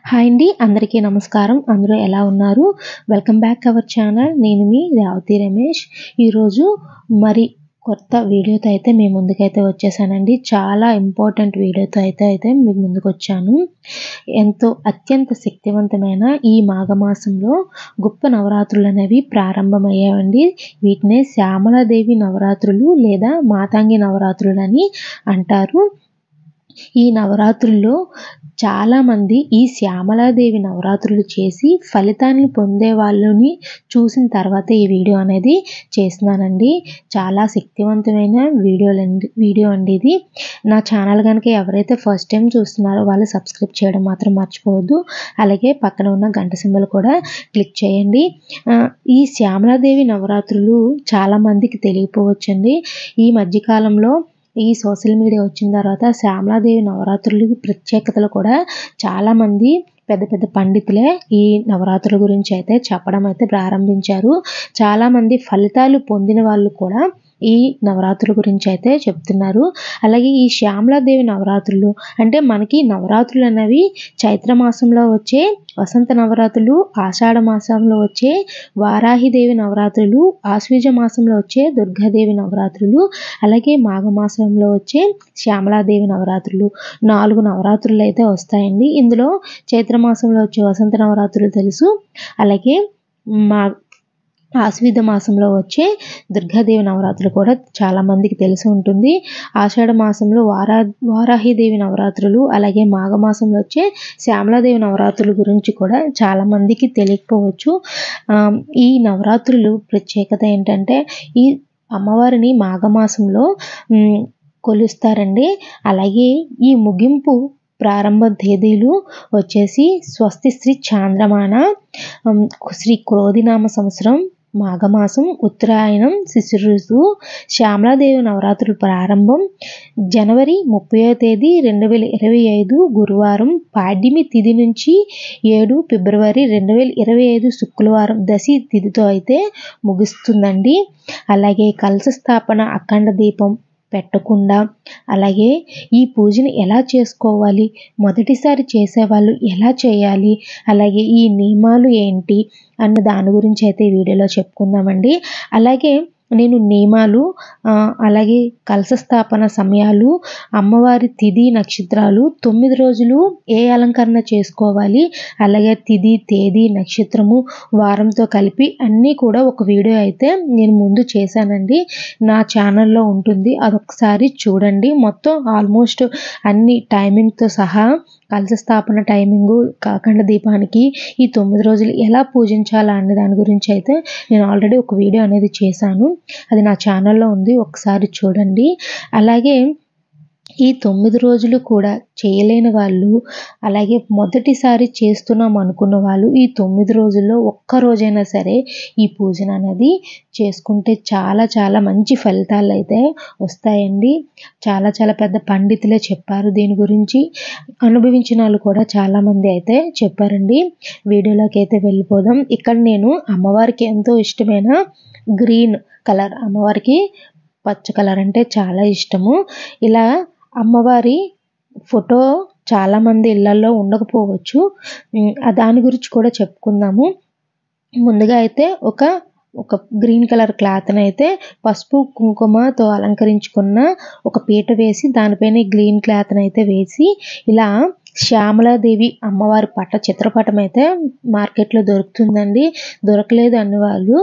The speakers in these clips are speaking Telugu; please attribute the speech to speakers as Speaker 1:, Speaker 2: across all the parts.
Speaker 1: హాయ్ అండి, అందరికీ నమస్కారం. అందరూ ఎలా ఉన్నారు? Welcome back our channel. నేను మీ రేవతి రమేష్. ఈరోజు మరి కొత్త వీడియోతో అయితే మీ ముందుకైతే వచ్చేసానండి. చాలా ఇంపార్టెంట్ వీడియోతో అయితే మీ ముందుకు వచ్చాను. అత్యంత శక్తివంతమైన ఈ మాఘమాసంలో గొప్ప నవరాత్రులు అనేవి ప్రారంభమయ్యాయండి. వీటినే శ్యామలాదేవి నవరాత్రులు లేదా మాతంగి నవరాత్రులు అని అంటారు. ఈ నవరాత్రుల్లో చాలామంది ఈ శ్యామలాదేవి నవరాత్రులు చేసి ఫలితాన్ని పొందే వాళ్ళని చూసిన తర్వాత ఈ వీడియో అనేది చేస్తున్నానండి. చాలా శక్తివంతమైన వీడియో అండి ఇది. నా ఛానల్ కనుక ఎవరైతే ఫస్ట్ టైం చూస్తున్నారో వాళ్ళు సబ్స్క్రైబ్ చేయడం మాత్రం మర్చిపోవద్దు. అలాగే పక్కన ఉన్న గంట సింబల్ కూడా క్లిక్ చేయండి. ఈ శ్యామలాదేవి నవరాత్రులు చాలామందికి తెలియకపోవచ్చండి. ఈ మధ్యకాలంలో ఈ సోషల్ మీడియా వచ్చిన తర్వాత శ్యామలాదేవి నవరాత్రుల ప్రత్యేకతలు కూడా చాలామంది పెద్ద పెద్ద పండితులే ఈ నవరాత్రుల గురించి అయితే చెప్పడం అయితే ప్రారంభించారు. చాలామంది ఫలితాలు పొందిన వాళ్ళు కూడా ఈ నవరాత్రుల గురించి అయితే చెప్తున్నారు. అలాగే ఈ శ్యామలాదేవి నవరాత్రులు అంటే మనకి నవరాత్రులు అనేవి చైత్ర మాసంలో వచ్చే వసంత నవరాత్రులు, ఆషాఢ మాసంలో వచ్చే వారాహిదేవి నవరాత్రులు, ఆశ్వీజ మాసంలో వచ్చే దుర్గాదేవి నవరాత్రులు, అలాగే మాఘమాసంలో వచ్చే శ్యామలాదేవి నవరాత్రులు 4 నవరాత్రులు అయితే వస్తాయండి. ఇందులో చైత్ర మాసంలో వచ్చే వసంత నవరాత్రులు తెలుసు. అలాగే ఆశ్వీజ మాసంలో వచ్చే దుర్గాదేవి నవరాత్రులు కూడా చాలామందికి తెలిసి ఉంటుంది. ఆషాఢ మాసంలో వారాహిదేవి నవరాత్రులు, అలాగే మాఘమాసంలో వచ్చే శ్యామలాదేవి నవరాత్రుల గురించి కూడా చాలామందికి తెలియకపోవచ్చు. ఈ నవరాత్రులు ప్రత్యేకత ఏంటంటే ఈ అమ్మవారిని మాఘమాసంలో కొలుస్తారండి. అలాగే ఈ ముగింపు ప్రారంభ తేదీలు వచ్చేసి స్వస్తి శ్రీ చాంద్రమాన శ్రీ క్రోధినామ సంవత్సరం మాఘమాసం ఉత్తరాయణం శిశిర ఋతువు. శ్యామలాదేవి నవరాత్రుల ప్రారంభం జనవరి 30వ తేదీ 2025 గురువారం పాడ్యమి తిథి నుంచి 7 ఫిబ్రవరి 2025 శుక్రవారం దశి తిథితో అయితే ముగుస్తుందండి. అలాగే కలశ స్థాపన, అఖండ దీపం పెట్టకుండా, అలాగే ఈ పూజని ఎలా చేసుకోవాలి, మొదటిసారి చేసేవాళ్ళు ఎలా చేయాలి, అలాగే ఈ నియమాలు ఏంటి అన్న దాని గురించి అయితే ఈ వీడియోలో చెప్పుకుందామండి. అలాగే నేను నియమాలు, అలాగే కలశ స్థాపన సమయాలు, అమ్మవారి తిథి నక్షత్రాలు, 9 రోజులు ఏ అలంకరణ చేసుకోవాలి, అలాగే తిథి తేదీ నక్షత్రము వారంతో కలిపి అన్నీ కూడా ఒక వీడియో అయితే నేను ముందు చేశానండి. నా ఛానల్లో ఉంటుంది, అదొకసారి చూడండి. మొత్తం ఆల్మోస్ట్ అన్ని టైమింగ్తో సహా కలశ స్థాపన టైమింగు, అఖండ దీపానికి ఈ 9 రోజులు ఎలా పూజించాలా అనే దాని గురించి అయితే నేను ఆల్రెడీ ఒక వీడియో అనేది చేశాను. అది నా ఛానల్లో ఉంది, ఒకసారి చూడండి. అలాగే ఈ 9 రోజులు కూడా చేయలేని వాళ్ళు, అలాగే మొదటిసారి చేస్తున్నాం అనుకున్న వాళ్ళు ఈ 9 రోజుల్లో ఒక్క రోజైనా సరే ఈ పూజన అనేది చేసుకుంటే చాలా చాలా మంచి ఫలితాలు అయితే వస్తాయండి. చాలా చాలా పెద్ద పండితులే చెప్పారు దీని గురించి. అనుభవించిన వాళ్ళు కూడా చాలామంది అయితే చెప్పారండి. వీడియోలోకి అయితే వెళ్ళిపోదాం. ఇక్కడ నేను అమ్మవారికి ఎంతో ఇష్టమైన గ్రీన్ కలర్, అమ్మవారికి పచ్చ కలర్ అంటే చాలా ఇష్టము. ఇలా అమ్మవారి ఫోటో చాలామంది ఇళ్లలో ఉండకపోవచ్చు, దాని గురించి కూడా చెప్పుకుందాము. ముందుగా అయితే ఒక గ్రీన్ కలర్ క్లాత్ని అయితే పసుపు కుంకుమతో అలంకరించుకున్న ఒక పీట వేసి దానిపైన గ్రీన్ క్లాత్ని అయితే వేసి ఇలా శ్యామలాదేవి అమ్మవారి చిత్రపటం అయితే మార్కెట్లో దొరుకుతుందండి. దొరకలేదు అన్నవాళ్ళు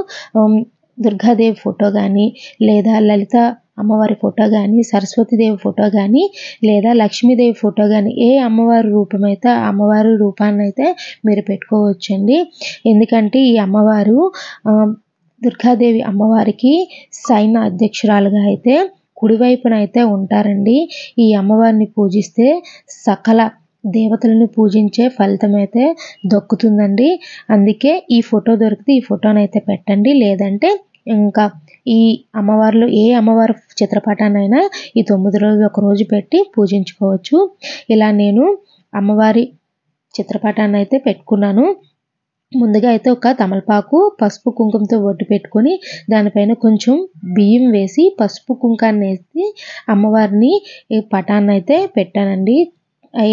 Speaker 1: దుర్గాదేవి ఫోటో కానీ, లేదా లలిత అమ్మవారి ఫోటో కానీ, సరస్వతీదేవి ఫోటో కానీ, లేదా లక్ష్మీదేవి ఫోటో కానీ, ఏ అమ్మవారి రూపం అయితే ఆ అమ్మవారి రూపాన్ని అయితే మీరు పెట్టుకోవచ్చండి. ఎందుకంటే ఈ అమ్మవారు దుర్గాదేవి అమ్మవారికి సైన్య అధ్యక్షురాలుగా అయితే కుడివైపున అయితే ఉంటారండి. ఈ అమ్మవారిని పూజిస్తే సకల దేవతలను పూజించే ఫలితం అయితే దక్కుతుందండి. అందుకే ఈ ఫోటో దొరికితే ఈ ఫోటోని అయితే పెట్టండి. లేదంటే ఇంకా ఈ అమ్మవారిలో ఏ అమ్మవారి చిత్రపటాన్నైనా ఈ 9 రోజులు ఒక రోజు పెట్టి పూజించుకోవచ్చు. ఇలా నేను అమ్మవారి చిత్రపటాన్ని అయితే పెట్టుకున్నాను. ముందుగా అయితే ఒక తమలపాకు పసుపు కుంకుమతో ఒట్టు పెట్టుకొని దానిపైన కొంచెం బియ్యం వేసి పసుపు కుంకాన్ని వేసి అమ్మవారిని పటాన్ని అయితే పెట్టానండి.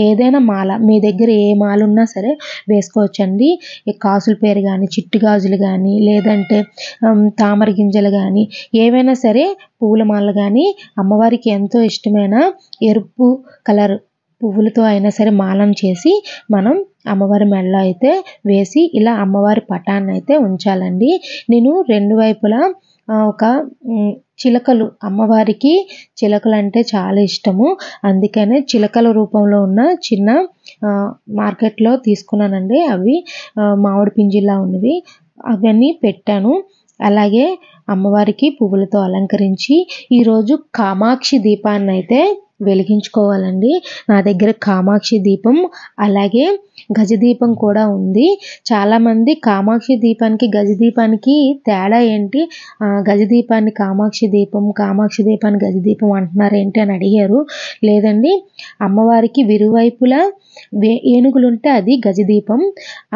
Speaker 1: ఏదైనా మాల మీ దగ్గర ఏ మాల ఉన్నా సరే వేసుకోవచ్చండి. ఈ కాసుల పేరు కానీ, చిట్టి గాజులు కానీ, లేదంటే తామర గింజలు కానీ, ఏవైనా సరే పువ్వుల మాలలు కానీ, అమ్మవారికి ఎంతో ఇష్టమైన ఎరుపు కలర్ పువ్వులతో అయినా సరే మాలను చేసి మనం అమ్మవారి మెడలో అయితే వేసి ఇలా అమ్మవారి పటాన్ని అయితే ఉంచాలండి. నేను రెండు వైపులా ఒక చిలకలు, అమ్మవారికి చిలకలు అంటే చాలా ఇష్టము. అందుకనే చిలకల రూపంలో ఉన్న చిన్న మార్కెట్లో తీసుకున్నానండి. అవి మామిడి పింజిలా ఉన్నవి, అవన్నీ పెట్టాను. అలాగే అమ్మవారికి పువ్వులతో అలంకరించి ఈరోజు కామాక్షి దీపాన్ని అయితే వెలిగించుకోవాలండి. నా దగ్గర కామాక్షి దీపం అలాగే గజ దీపం కూడా ఉంది. చాలామంది కామాక్షి దీపానికి గజ దీపానికి తేడా ఏంటి, గజ దీపాన్ని కామాక్షి దీపం, కామాక్షి దీపాన్ని గజ దీపం అంటున్నారు ఏంటి అని అడిగారు. లేదండి, అమ్మవారికి విరువైపులా ఏనుగులుంటే అది గజ దీపం,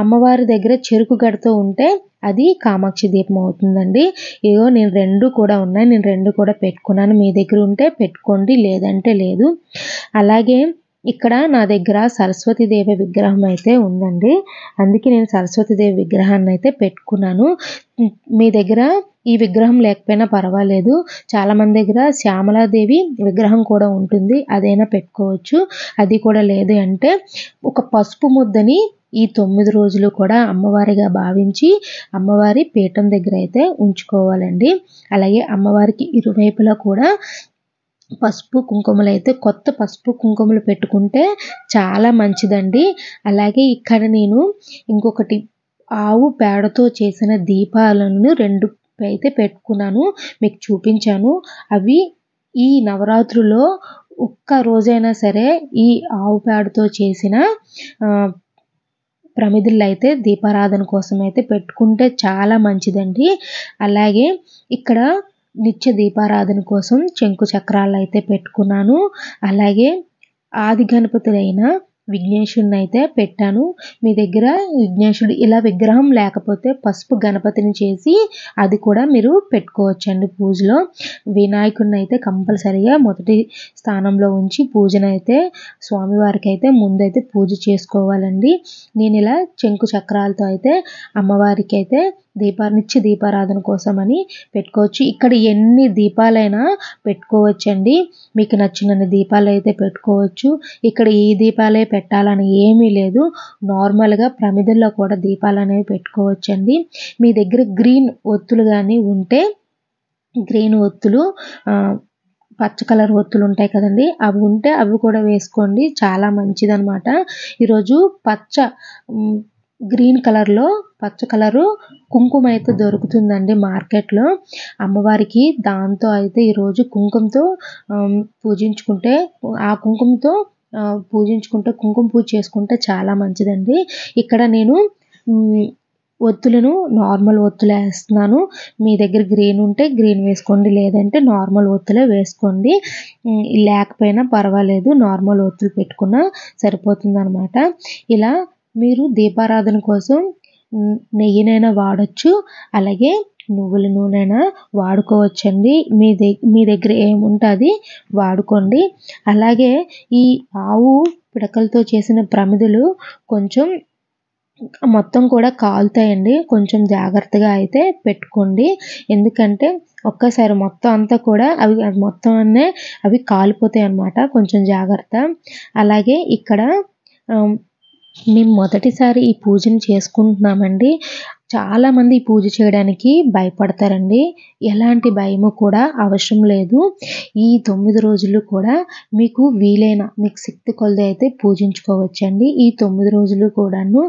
Speaker 1: అమ్మవారి దగ్గర చెరుకు గడతో ఉంటే అది కామాక్షి దీపం అవుతుందండి. ఇగో నేను రెండు కూడా ఉన్నాయి, నేను రెండు కూడా పెట్టుకున్నాను. మీ దగ్గర ఉంటే పెట్టుకోండి, లేదంటే లేదు. అలాగే ఇక్కడ నా దగ్గర సరస్వతీదేవి విగ్రహం అయితే ఉందండి. అందుకే నేను సరస్వతీదేవి విగ్రహాన్ని అయితే పెట్టుకున్నాను. మీ దగ్గర ఈ విగ్రహం లేకపోయినా పర్వాలేదు, చాలామంది దగ్గర శ్యామలాదేవి విగ్రహం కూడా ఉంటుంది, అదైనా పెట్టుకోవచ్చు. అది కూడా లేదు అంటే ఒక పసుపు ముద్దని ఈ 9 రోజులు కూడా అమ్మవారిగా భావించి అమ్మవారి పీఠం దగ్గర అయితే ఉంచుకోవాలండి. అలాగే అమ్మవారికి ఇరువైపులా కూడా పసుపు కుంకుమలు అయితే, కొత్త పసుపు కుంకుమలు పెట్టుకుంటే చాలా మంచిదండి. అలాగే ఇక్కడ నేను ఇంకొకటి ఆవు పేడతో చేసిన దీపాలను 2 అయితే పెట్టుకున్నాను, మీకు చూపించాను. అవి ఈ నవరాత్రుల్లో ఒక్క రోజైనా సరే ఈ ఆవు పేడతో చేసిన ప్రమిదలు అయితే దీపారాధన కోసం అయితే పెట్టుకుంటే చాలా మంచిదండి. అలాగే ఇక్కడ నిత్య దీపారాధన కోసం శంకు చక్రాలు అయితే పెట్టుకున్నాను. అలాగే ఆది గణపతుడైన విఘ్నేశుడిని అయితే పెట్టాను. మీ దగ్గర విఘ్నేశుడు ఇలా విగ్రహం లేకపోతే పసుపు గణపతిని చేసి అది కూడా మీరు పెట్టుకోవచ్చండి పూజలో. వినాయకుడిని అయితే కంపల్సరిగా మొదటి స్థానంలో ఉంచి పూజనైతే స్వామివారికి అయితే ముందైతే పూజ చేసుకోవాలండి. నేను ఇలా శంకు చక్రాలతో అయితే అమ్మవారికి అయితే నిత్య దీపారాధన కోసం అని పెట్టుకోవచ్చు. ఇక్కడ ఎన్ని దీపాలైనా పెట్టుకోవచ్చండి, మీకు నచ్చినన్ని దీపాలు అయితే పెట్టుకోవచ్చు. ఇక్కడ ఈ దీపాలే పెట్టాలని ఏమీ లేదు, నార్మల్గా ప్రమిదల్లో కూడా దీపాలు అనేవి పెట్టుకోవచ్చండి. మీ దగ్గర గ్రీన్ ఒత్తులు కానీ ఉంటే, గ్రీన్ ఒత్తులు పచ్చ కలర్ ఒత్తులు ఉంటాయి కదండి, అవి ఉంటే అవి కూడా వేసుకోండి, చాలా మంచిదన్నమాట. ఈరోజు గ్రీన్ కలర్లో పచ్చ కలరు కుంకుమ అయితే దొరుకుతుందండి మార్కెట్లో. అమ్మవారికి దాంతో అయితే ఈరోజు కుంకుమతో పూజించుకుంటే, ఆ కుంకుమతో పూజించుకుంటే, కుంకుమ పూజ చేసుకుంటే చాలా మంచిదండి. ఇక్కడ నేను ఒత్తులను నార్మల్ ఒత్తులు వేస్తున్నాను. మీ దగ్గర గ్రీన్ ఉంటే గ్రీన్ వేసుకోండి, లేదంటే నార్మల్ ఒత్తులే వేసుకోండి, లేకపోయినా పర్వాలేదు, నార్మల్ ఒత్తులు పెట్టుకున్నా సరిపోతుంది అనమాట. ఇలా మీరు దీపారాధన కోసం నెయ్యినైనా వాడచ్చు, అలాగే నువ్వుల నూనెనా వాడుకోవచ్చండి. మీ దగ్గర ఏముంటే అది వాడుకోండి. అలాగే ఈ ఆవు పిడకలతో చేసిన ప్రమిదలు కొంచెం మొత్తం కూడా కాలుతాయండి, కొంచెం జాగ్రత్తగా అయితే పెట్టుకోండి. ఎందుకంటే ఒక్కసారి మొత్తం అంతా కూడా అవి కాలిపోతాయి అన్నమాట, కొంచెం జాగ్రత్త. అలాగే ఇక్కడ మేము మొదటిసారి ఈ పూజను చేసుకుంటున్నామండి. చాలామంది ఈ పూజ చేయడానికి భయపడతారండి, ఎలాంటి భయము కూడా అవసరం లేదు. ఈ 9 రోజులు కూడా మీకు వీలైన, మీకు శక్తి కొలది అయితే పూజించుకోవచ్చండి. ఈ 9 రోజులు కూడాను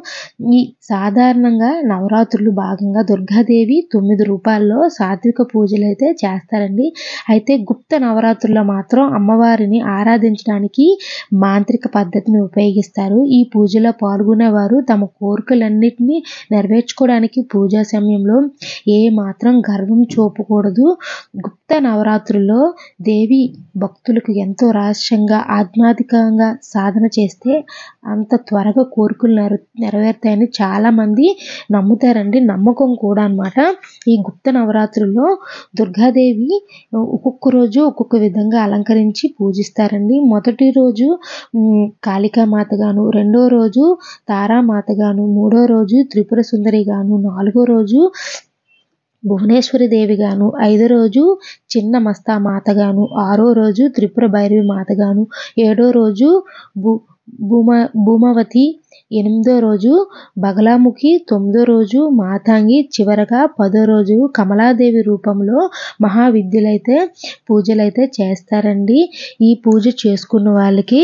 Speaker 1: ఈ సాధారణంగా నవరాత్రులు భాగంగా దుర్గాదేవి 9 రూపాల్లో సాత్విక పూజలు అయితే చేస్తారండి. అయితే గుప్త నవరాత్రుల్లో మాత్రం అమ్మవారిని ఆరాధించడానికి మాంత్రిక పద్ధతిని ఉపయోగిస్తారు. ఈ పూజలో పాల్గొనేవారు తమ కోరికలన్నిటినీ నెరవేర్చుకోవడానికి పూజా సమయంలో ఏ మాత్రం గర్వం చూపకూడదు. గుప్త నవరాత్రుల్లో దేవి భక్తులకు ఎంతో రహస్యంగా ఆధ్యాత్మికంగా సాధన చేస్తే అంత త్వరగా కోరికలు నెరవేరుతాయని చాలామంది నమ్ముతారండి. నమ్మకం కూడా అన్నమాట. ఈ గుప్త నవరాత్రుల్లో దుర్గాదేవి ఒక్కొక్క రోజు ఒక్కొక్క విధంగా అలంకరించి పూజిస్తారండి. మొదటి రోజు కాళికామాత గాను, రెండో రోజు తారామాత గాను, మూడో రోజు త్రిపుర సుందరి గాను, నాలుగో రోజు భువనేశ్వరి దేవి గాను, ఐదో రోజు చిన్న మస్తా మాతగాను, ఆరో రోజు త్రిపుర భైరవి మాతగాను, ఏడో రోజు భూమవతి, ఎనిమిదో రోజు బగలాముఖి, తొమ్మిదో రోజు మాతంగి, చివరగా 10వ రోజు కమలాదేవి రూపంలో మహావిద్యలైతే పూజలైతే చేస్తారండి. ఈ పూజ చేసుకున్న వాళ్ళకి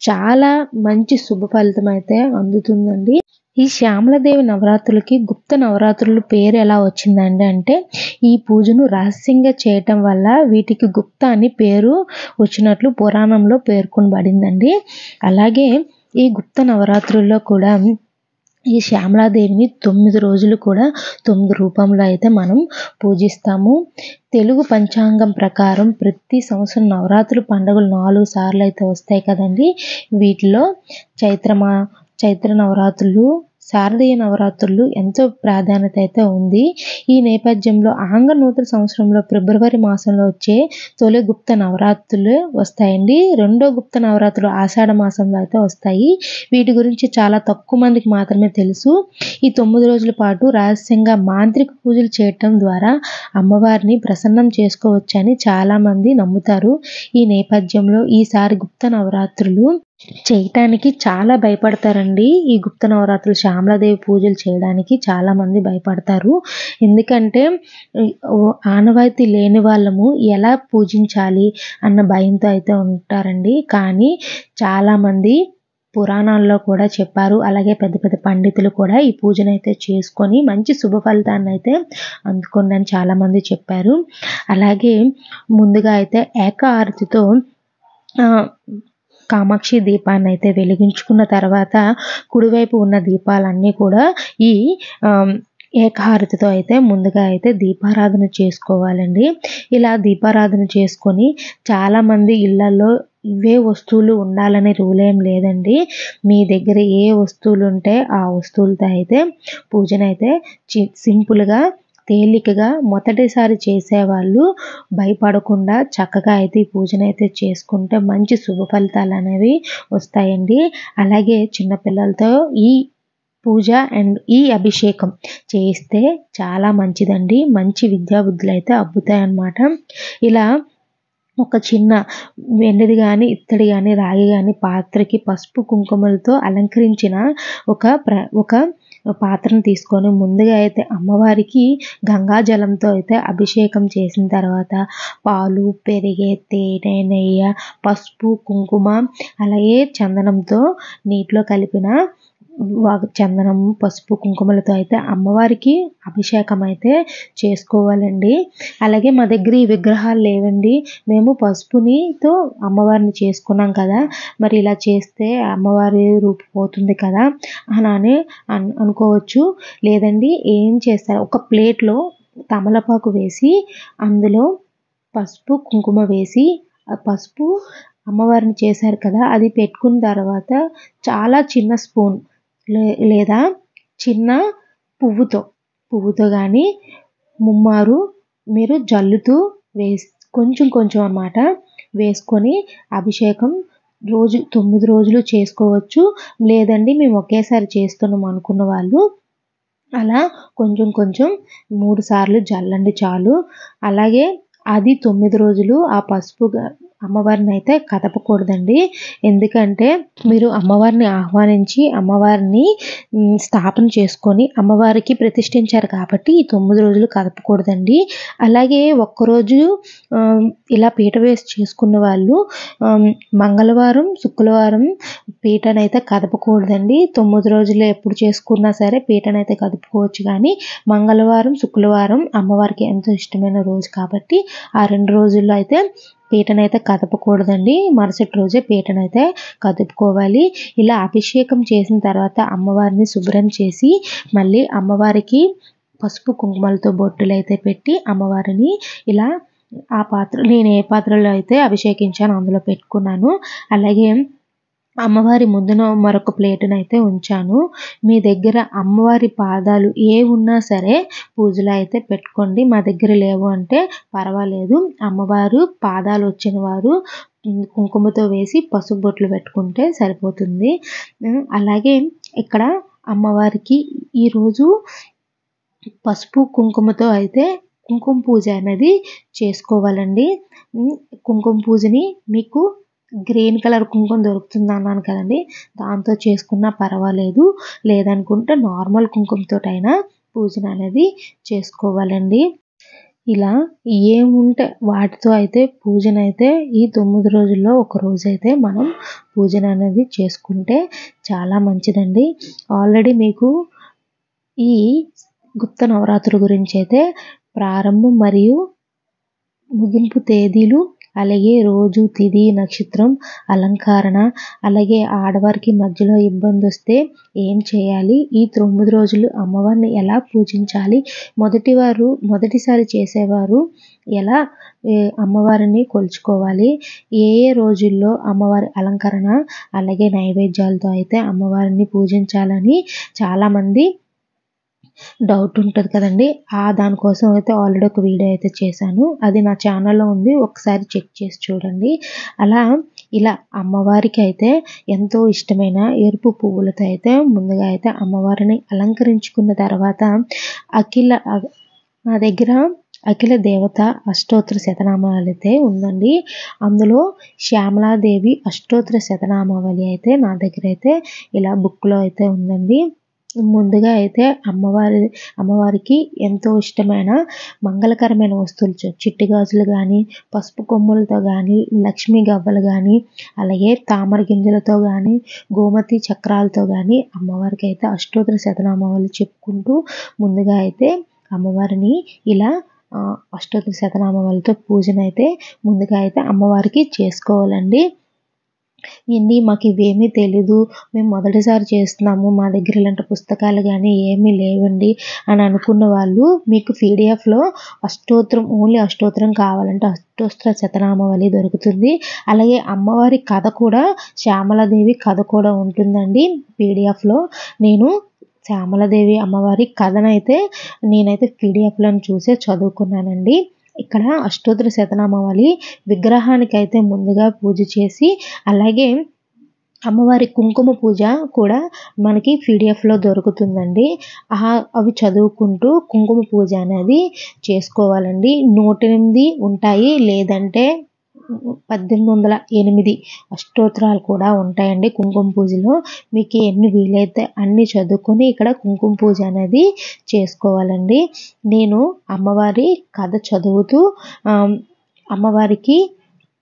Speaker 1: చాలా మంచి శుభ ఫలితం అయితే అందుతుందండి. ఈ శ్యామలాదేవి నవరాత్రులకి గుప్త నవరాత్రులు పేరు ఎలా వచ్చిందండి అంటే, ఈ పూజను రహస్యంగా చేయటం వల్ల వీటికి గుప్త అని పేరు వచ్చినట్లు పురాణంలో పేర్కొనబడిందండి. అలాగే ఈ గుప్త నవరాత్రుల్లో కూడా ఈ శ్యామలాదేవిని 9 రోజులు కూడా 9 రూపంలో అయితే మనం పూజిస్తాము. తెలుగు పంచాంగం ప్రకారం ప్రతి సంవత్సరం నవరాత్రుల పండుగలు 4 సార్లు అయితే వస్తాయి కదండి. వీటిలో చైత్ర నవరాత్రులు, శారదీయ నవరాత్రులు ఎంతో ప్రాధాన్యత అయితే ఉంది. ఈ నేపథ్యంలో ఆంగ్ల నూతన సంవత్సరంలో ఫిబ్రవరి మాసంలో వచ్చే తొలి గుప్త నవరాత్రులు వస్తాయండి. రెండో గుప్త నవరాత్రులు ఆషాఢ మాసంలో అయితే వస్తాయి. వీటి గురించి చాలా తక్కువ మందికి మాత్రమే తెలుసు. ఈ 9 రోజుల పాటు రహస్యంగా మాంత్రిక పూజలు చేయటం ద్వారా అమ్మవారిని ప్రసన్నం చేసుకోవచ్చని చాలామంది నమ్ముతారు. ఈ నేపథ్యంలో ఈసారి గుప్త నవరాత్రులు చేయటానికి చాలా భయపడతారండి. ఈ గుప్త నవరాత్రులు శ్యామలాదేవి పూజలు చేయడానికి చాలామంది భయపడతారు. ఎందుకంటే ఆనవాయితీ లేని వాళ్ళము ఎలా పూజించాలి అన్న భయంతో అయితే ఉంటారండి. కానీ చాలామంది పురాణాల్లో కూడా చెప్పారు. అలాగే పెద్ద పెద్ద పండితులు కూడా ఈ పూజను అయితే చేసుకొని మంచి శుభ ఫలితాన్ని అయితే అందుకోండి అని చాలామంది చెప్పారు. అలాగే ముందుగా అయితే ఏకాహారతితో కామాక్షి దీపాన్ని అయితే వెలిగించుకున్న తర్వాత కుడివైపు ఉన్న దీపాలన్నీ కూడా ఈ ఏకహారతితో అయితే ముందుగా అయితే దీపారాధన చేసుకోవాలండి. ఇలా దీపారాధన చేసుకొని చాలామంది ఇళ్లలో ఇవే వస్తువులు ఉండాలనే రూల్ ఏం లేదండి. మీ దగ్గర ఏ వస్తువులు ఉంటే ఆ వస్తువులతో అయితే పూజనైతే సింపుల్గా తేలికగా మొదటిసారి చేసేవాళ్ళు భయపడకుండా చక్కగా అయితే ఈ పూజను అయితే చేసుకుంటే మంచి శుభ ఫలితాలు అనేవి వస్తాయండి. అలాగే చిన్నపిల్లలతో ఈ పూజ అండ్ ఈ అభిషేకం చేయిస్తే చాలా మంచిదండి. మంచి విద్యాబుద్ధులు అయితే అబ్బుతాయి అన్నమాట. ఇలా ఒక చిన్న వెండిది కానీ, ఇత్తడి కానీ, రాగి కానీ పాత్రకి పసుపు కుంకుమలతో అలంకరించిన ఒక పాత్రను తీసుకొని ముందుగా అయితే అమ్మవారికి గంగా జలంతో అయితే అభిషేకం చేసిన తర్వాత పాలు, పెరుగు, తేనె, నెయ్యి, పసుపు, కుంకుమ అలాగే చందనంతో నీటిలో కలిపిన చందనం, పసుపు, కుంకుమలతో అయితే అమ్మవారికి అభిషేకం అయితే చేసుకోవాలండి. అలాగే మా దగ్గర ఈ విగ్రహాలు లేవండి, మేము పసుపునితో అమ్మవారిని చేసుకున్నాం కదా, మరి ఇలా చేస్తే అమ్మవారి రూపు పోతుంది కదా అని అనుకోవచ్చు. లేదండి, ఏం చేస్తారు, ఒక ప్లేట్లో తమలపాకు వేసి అందులో పసుపు, కుంకుమ వేసి ఆ పసుపు అమ్మవారిని చేశారు కదా అది పెట్టుకున్న తర్వాత చాలా చిన్న స్పూన్ లేదా చిన్న పువ్వుతో కానీ ముమ్మారు మీరు జల్లుతూ కొంచెం అన్నమాట వేసుకొని అభిషేకం 9 రోజులు చేసుకోవచ్చు. లేదండి మేము ఒకేసారి చేస్తున్నాం అనుకున్న వాళ్ళు అలా కొంచెం 3 సార్లు జల్లండి చాలు. అలాగే అది 9 రోజులు ఆ పసుపు అమ్మవారిని అయితే కదపకూడదండి. ఎందుకంటే మీరు అమ్మవారిని ఆహ్వానించి అమ్మవారిని స్థాపన చేసుకొని అమ్మవారికి ప్రతిష్ఠించారు కాబట్టి ఈ 9 రోజులు కదపకూడదండి. అలాగే ఒక్కరోజు ఇలా పీట వేసి చేసుకున్న వాళ్ళు మంగళవారం, శుక్రవారం పీటనైతే కదపకూడదండి. 9 రోజులు ఎప్పుడు చేసుకున్నా సరే పీటనైతే కదుపుకోవచ్చు. కానీ మంగళవారం, శుక్రవారం అమ్మవారికి ఎంతో ఇష్టమైన రోజు కాబట్టి ఆ 2 రోజుల్లో అయితే పీటనైతే కదపకూడదండి. మరుసటి రోజే పీటనైతే కదుపుకోవాలి. ఇలా అభిషేకం చేసిన తర్వాత అమ్మవారిని శుభ్రం చేసి మళ్ళీ అమ్మవారికి పసుపు కుంకుమలతో బొట్టులు అయితే పెట్టి అమ్మవారిని ఇలా ఆ పాత్ర నేను ఏ పాత్రలో అయితే అభిషేకించానో అందులో పెట్టుకున్నాను. అలాగే అమ్మవారి ముందున మరొక ప్లేటునైతే ఉంచాను. మీ దగ్గర అమ్మవారి పాదాలు ఏవున్నా సరే పూజలో అయితే పెట్టుకోండి. మా దగ్గర లేవు అంటే పర్వాలేదు. అమ్మవారు పాదాలు వచ్చిన వారు కుంకుమతో వేసి పసుపు బొట్లు పెట్టుకుంటే సరిపోతుంది. అలాగే ఇక్కడ అమ్మవారికి ఈరోజు పసుపు కుంకుమతో అయితే కుంకుమ పూజ అనేది చేసుకోవాలండి. కుంకుమ పూజని మీకు గ్రీన్ కలర్ కుంకుమ దొరుకుతుంది అన్నాను కదండి, దాంతో చేసుకున్నా పర్వాలేదు. లేదనుకుంటే నార్మల్ కుంకుమతోటైనా పూజను అనేది చేసుకోవాలండి. ఇలా ఏముంటే వాటితో అయితే పూజనైతే ఈ 9 రోజుల్లో ఒక రోజైతే మనం పూజన అనేది చేసుకుంటే చాలా మంచిదండి. ఆల్రెడీ మీకు ఈ గుప్త నవరాత్రుల గురించి అయితే ప్రారంభం మరియు ముగింపు తేదీలు, అలాగే రోజు, తిథి, నక్షత్రం, అలంకరణ, అలాగే ఆడవారికి మధ్యలో ఇబ్బంది వస్తే ఏం చేయాలి, ఈ 9 రోజులు అమ్మవారిని ఎలా పూజించాలి, మొదటిసారి చేసేవారు ఎలా అమ్మవారిని కొలుచుకోవాలి, ఏ రోజుల్లో అమ్మవారి అలంకరణ అలాగే నైవేద్యాలతో అయితే అమ్మవారిని పూజించాలని చాలామంది డౌట్ ఉంటుంది కదండి. దానికోసం అయితే ఆల్రెడీ ఒక వీడియో అయితే చేశాను. అది నా ఛానల్లో ఉంది, ఒకసారి చెక్ చేసి చూడండి. ఇలా అమ్మవారికి అయితే ఎంతో ఇష్టమైన ఎరుపు పువ్వులతో అయితే ముందుగా అయితే అమ్మవారిని అలంకరించుకున్న తర్వాత నా దగ్గర అఖిల దేవత అష్టోత్తర శతనామావళి అయితే ఉందండి. అందులో శ్యామలాదేవి అష్టోత్తర శతనామావళి అయితే నా దగ్గర అయితే ఇలా బుక్లో అయితే ఉందండి. ముందుగా అయితే అమ్మవారికి ఎంతో ఇష్టమైన మంగళకరమైన వస్తువులు, చిట్టి గాజులు కానీ, పసుపు కొమ్ములతో కానీ, లక్ష్మీ గవ్వలు కానీ, అలాగే తామర గింజలతో కానీ, గోమతి చక్రాలతో కానీ అమ్మవారికి అయితే అష్టోత్తర శతనామావళి చెప్పుకుంటూ ముందుగా అయితే అమ్మవారిని ఇలా అష్టోత్తర శతనామావళితో పూజనైతే ముందుగా అయితే అమ్మవారికి చేసుకోవాలండి. మాకు ఇవేమీ తెలీదు, మేము మొదటిసారి చేస్తున్నాము, మా దగ్గర ఇలాంటి పుస్తకాలు కానీ ఏమీ లేవండి అని అనుకున్న వాళ్ళు మీకు పీడిఎఫ్లో ఓన్లీ అష్టోత్తరం కావాలంటే అష్టోత్తర శతనామావళి దొరుకుతుంది. అలాగే అమ్మవారి కథ కూడా, శ్యామలాదేవి కథ కూడా ఉంటుందండి పీడిఎఫ్లో. నేను శ్యామలాదేవి అమ్మవారి కథనైతే నేనైతే పీడిఎఫ్లో చూసే చదువుకున్నానండి. ఇక్కడ అష్టోత్తర శతనామావళి విగ్రహానికి అయితే ముందుగా పూజ చేసి, అలాగే అమ్మవారి కుంకుమ పూజ కూడా మనకి పీడిఎఫ్లో దొరుకుతుందండి. అవి చదువుకుంటూ కుంకుమ పూజ అనేది చేసుకోవాలండి. 108 ఉంటాయి, లేదంటే 1808 అష్టోత్తరాలు కూడా ఉంటాయండి కుంకుమ పూజలో. మీకు ఎన్ని వీలైతే అన్ని చదువుకొని ఇక్కడ కుంకుమ పూజ అనేది చేసుకోవాలండి. నేను అమ్మవారి కథ చదువుతూ అమ్మవారికి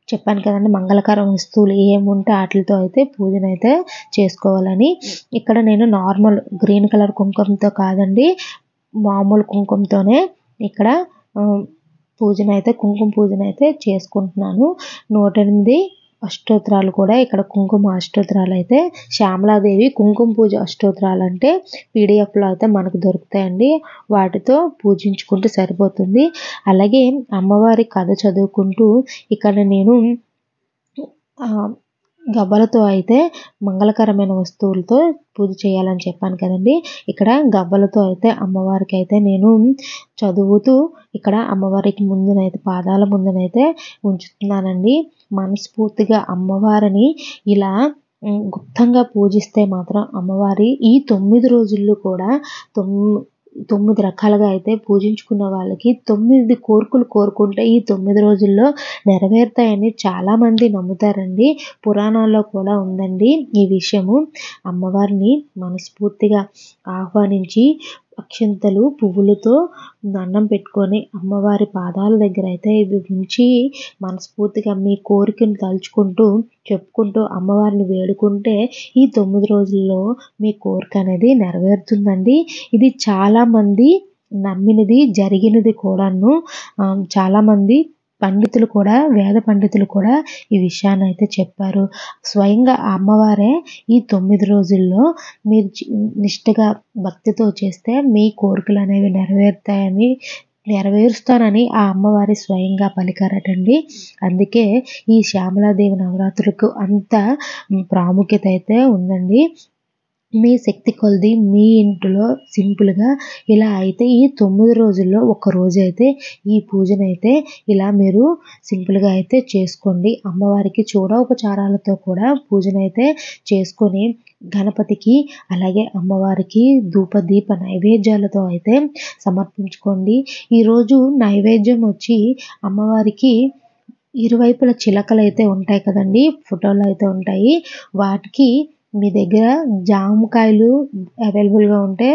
Speaker 1: చెప్పాను కదండి, మంగళకర వస్తువులు ఏముంటే వాటితో అయితే పూజనైతే చేసుకోవాలని. ఇక్కడ నేను నార్మల్ గ్రీన్ కలర్ కుంకుమతో కాదండి, మామూలు కుంకుమతోనే ఇక్కడ కుంకుమ పూజనైతే చేసుకుంటున్నాను. 108 అష్టోత్తరాలు కూడా ఇక్కడ కుంకుమ అష్టోత్తరాలు అయితే శ్యామలాదేవి కుంకుమ పూజ అష్టోత్తరాలు అంటే పీడిఎఫ్లో అయితే మనకు దొరుకుతాయండి. వాటితో పూజించుకుంటూ సరిపోతుంది. అలాగే అమ్మవారి కథ చదువుకుంటూ ఇక్కడ నేను గవ్వలతో అయితే మంగళకరమైన వస్తువులతో పూజ చేయాలని చెప్పాను కదండి. ఇక్కడ గవ్వలతో అయితే అమ్మవారికి అయితే నేను చదువుతూ ఇక్కడ అమ్మవారికి ముందునైతే పాదాల ముందునైతే ఉంచుతున్నానండి. మనస్ఫూర్తిగా అమ్మవారిని ఇలా గుప్తంగా పూజిస్తే మాత్రం అమ్మవారి ఈ 9 రోజుల్లో కూడా 9 రకాలుగా అయితే పూజించుకున్న వాళ్ళకి 9 కోరికలు కోరుకుంటే ఈ 9 రోజుల్లో నెరవేరుతాయని చాలామంది నమ్ముతారండి. పురాణాల్లో కూడా ఉందండి ఈ విషయము. అమ్మవారిని మనస్ఫూర్తిగా ఆహ్వానించి అక్షింతలు పువ్వులతో దండం పెట్టుకొని అమ్మవారి పాదాల దగ్గర అయితే ఇవి ఉంచి మనస్ఫూర్తిగా మీ కోరికను తలుచుకుంటూ చెప్పుకుంటూ అమ్మవారిని వేడుకుంటే ఈ 9 రోజుల్లో మీ కోరిక అనేది నెరవేరుతుందండి. ఇది చాలామంది నమ్మినది, జరిగినది కూడాను. చాలామంది పండితులు కూడా, వేద పండితులు కూడా ఈ విషయాన్ని అయితే చెప్పారు. స్వయంగా అమ్మవారే ఈ 9 రోజుల్లో మీరు నిష్ఠగా భక్తితో చేస్తే మీ కోరికలు అనేవి నెరవేరుతాయని నెరవేరుస్తానని ఆ అమ్మవారి స్వయంగా పలికారటండి. అందుకే ఈ శ్యామలాదేవి నవరాత్రులకు అంత ప్రాముఖ్యత అయితే ఉందండి. మీ శక్తి కొలది మీ ఇంట్లో సింపుల్‌గా ఇలా అయితే ఈ 9 రోజుల్లో ఒక్కరోజు అయితే ఈ పూజనైతే ఇలా మీరు సింపుల్‌గా అయితే చేసుకోండి. అమ్మవారికి చూడోపచారాలతో కూడా పూజనైతే చేసుకొని గణపతికి అలాగే అమ్మవారికి ధూప దీప నైవేద్యాలతో అయితే సమర్పించుకోండి. ఈరోజు నైవేద్యం వచ్చి అమ్మవారికి ఇరువైపుల చిలకలైతే ఉంటాయి కదండీ! ఫోటోలు అయితే ఉంటాయి. వాటికి మీ దగ్గర జామకాయలు అవైలబుల్‌గా ఉంటే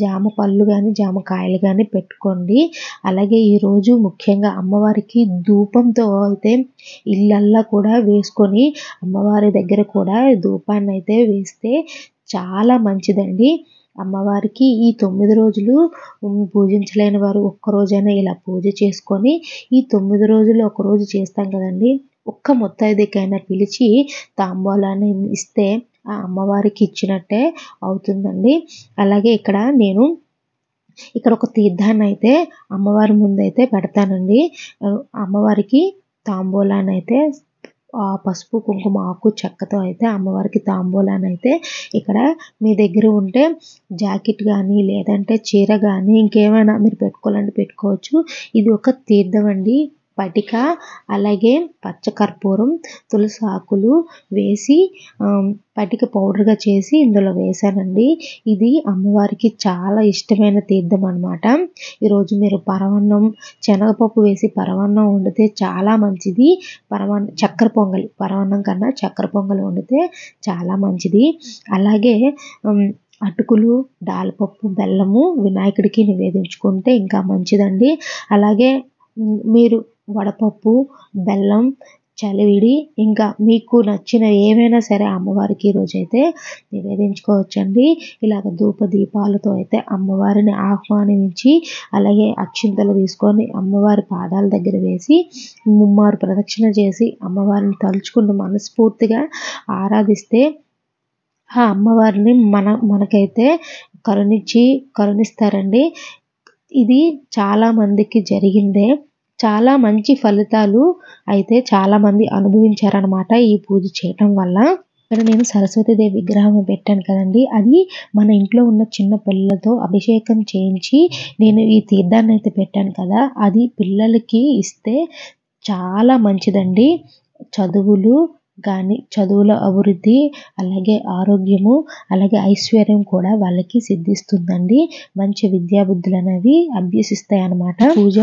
Speaker 1: జామ పళ్ళు గాని, జామకాయలు గాని పెట్టుకోండి. అలాగే ఈరోజు ముఖ్యంగా అమ్మవారికి ధూపంతో అయితే ఇళ్ళల్లా కూడా వేసుకొని అమ్మవారి దగ్గర కూడా ధూపాన్నయితే వేస్తే చాలా మంచిదండి. అమ్మవారికి ఈ 9 రోజులు పూజించలేని వారు ఒక్కరోజైనా ఇలా పూజ చేసుకొని ఈ 9 రోజుల్లో ఒకరోజు చేస్తాం కదండీ! ఒక్క ముత్తైదుకైనా పిలిచి తాంబూలాన్ని ఇస్తే ఆ అమ్మవారికి ఇచ్చినట్టే అవుతుందండి. అలాగే నేను ఇక్కడ ఒక తీర్థాన్నయితే అమ్మవారి ముందైతే పెడతానండి. అమ్మవారికి తాంబూలాన్నయితే పసుపు, కుంకుమ, ఆకు, చెక్కతో అయితే అమ్మవారికి తాంబూలాన్నయితే ఇక్కడ మీ దగ్గర ఉంటే జాకెట్ గానీ, లేదంటే చీర గానీ ఇంకేమైనా మీరు పెట్టుకోవాలంటే పెట్టుకోవచ్చు. ఇది ఒక తీర్థం అండి. పటిక అలాగే పచ్చకర్పూరం, తులసి ఆకులు వేసి పటిక పౌడర్‌గా చేసి ఇందులో వేశానండి. ఇది అమ్మవారికి చాలా ఇష్టమైన తీర్థం అనమాట. ఈరోజు మీరు పరమాన్నం, శనగపప్పు వేసి పరమాన్నం వండితే చాలా మంచిది. చక్కెర పొంగలి, పరమాన్నం కన్నా చక్కెర పొంగలి వండితే చాలా మంచిది. అలాగే అటుకులు, దాల్పప్పు, బెల్లము వినాయకుడికి నివేదించుకుంటే ఇంకా మంచిదండి. అలాగే మీరు వడపప్పు, బెల్లం, చలివిడి ఇంకా మీకు నచ్చిన ఏవైనా సరే అమ్మవారికి ఈరోజైతే నివేదించుకోవచ్చండి. ఇలాగ ధూప దీపాలతో అయితే అమ్మవారిని ఆహ్వానించి అలాగే అక్షింతలు తీసుకొని అమ్మవారి పాదాల దగ్గర వేసి ముమ్మారు ప్రదక్షిణ చేసి అమ్మవారిని తలుచుకుంటూ మనస్ఫూర్తిగా ఆరాధిస్తే ఆ అమ్మవారిని మనకైతే కరుణిస్తారండి. ఇది చాలా మందికి జరిగిందే. చాలా మంచి ఫలితాలు అయితే చాలామంది అనుభవించారనమాట ఈ పూజ చేయటం వల్ల. ఇక్కడ నేను సరస్వతీదేవి విగ్రహం పెట్టాను కదండీ! అది మన ఇంట్లో ఉన్న చిన్న పిల్లలతో అభిషేకం చేయించి నేను ఈ తీర్థాన్ని అయితే పెట్టాను కదా! అది పిల్లలకి ఇస్తే చాలా మంచిదండి. చదువుల అభివృద్ధి అలాగే ఆరోగ్యము అలాగే ఐశ్వర్యం కూడా వాళ్ళకి సిద్ధిస్తుందండి. మంచి విద్యాబుద్ధులు అనేవి అభ్యసిస్తాయి అన్నమాట. పూజ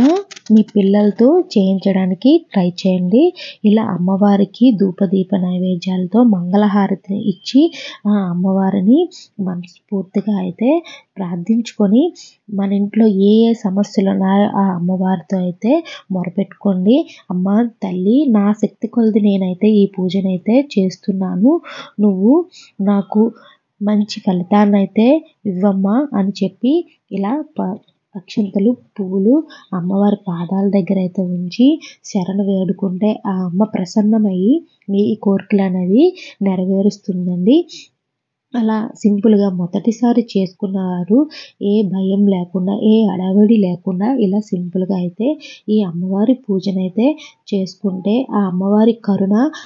Speaker 1: మీ పిల్లలతో చేయించడానికి ట్రై చేయండి. ఇలా అమ్మవారికి ధూపదీప నైవేద్యాలతో మంగళహారతిని ఇచ్చి ఆ అమ్మవారిని మనస్ఫూర్తిగా అయితే ప్రార్థించుకొని మన ఇంట్లో ఏ సమస్యలు ఉన్నాయో ఆ అమ్మవారితో అయితే మొరపెట్టుకోండి. అమ్మ తల్లి, నా శక్తి కొలది నేనైతే ఈ పూజనైతే చేస్తున్నాను. నువ్వు నాకు మంచి ఫలితాన్నైతే ఇవ్వమ్మా అని చెప్పి ఇలా అక్షింతలు, పువ్వులు అమ్మవారి పాదాల దగ్గర అయితే ఉంచి శరణు వేడుకుంటే ఆ అమ్మ ప్రసన్నమయ్యి మీ కోరికలు అనేవి నెరవేరుస్తుందండి. అలా సింపుల్‌గా మొదటిసారి చేసుకున్నవారు ఏ భయం లేకుండా, ఏ హడావిడి లేకుండా ఇలా సింపుల్‌గా అయితే ఈ అమ్మవారి పూజనైతే చేసుకుంటే ఆ అమ్మవారి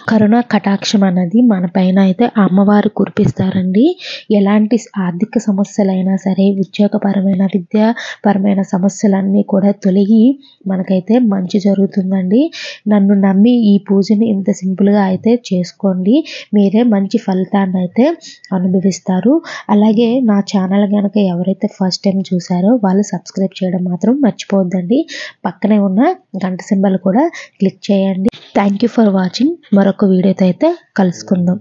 Speaker 1: కరుణ కటాక్షం అన్నది మన పైన అయితే ఆ అమ్మవారు కురిపిస్తారండి. ఎలాంటి ఆర్థిక సమస్యలైనా సరే, ఉద్యోగపరమైన, విద్యాపరమైన సమస్యలన్నీ కూడా తొలగి మనకైతే మంచి జరుగుతుందండి. నన్ను నమ్మి ఈ పూజని ఇంత సింపుల్‌గా అయితే చేసుకోండి. మీరే మంచి ఫలితాన్ని అయితే అనుభవిస్తారు. అలాగే నా ఛానల్ గనక ఎవరైతే ఫస్ట్ టైం చూసారో వాళ్ళు సబ్స్క్రైబ్ చేయడం మాత్రం మర్చిపోవద్దండి. పక్కనే ఉన్న గంట సింబల్ కూడా క్లిక్ చేయండి. Thank you for watching. మరొక వీడియోతో అయితే కలుసుకుందాం.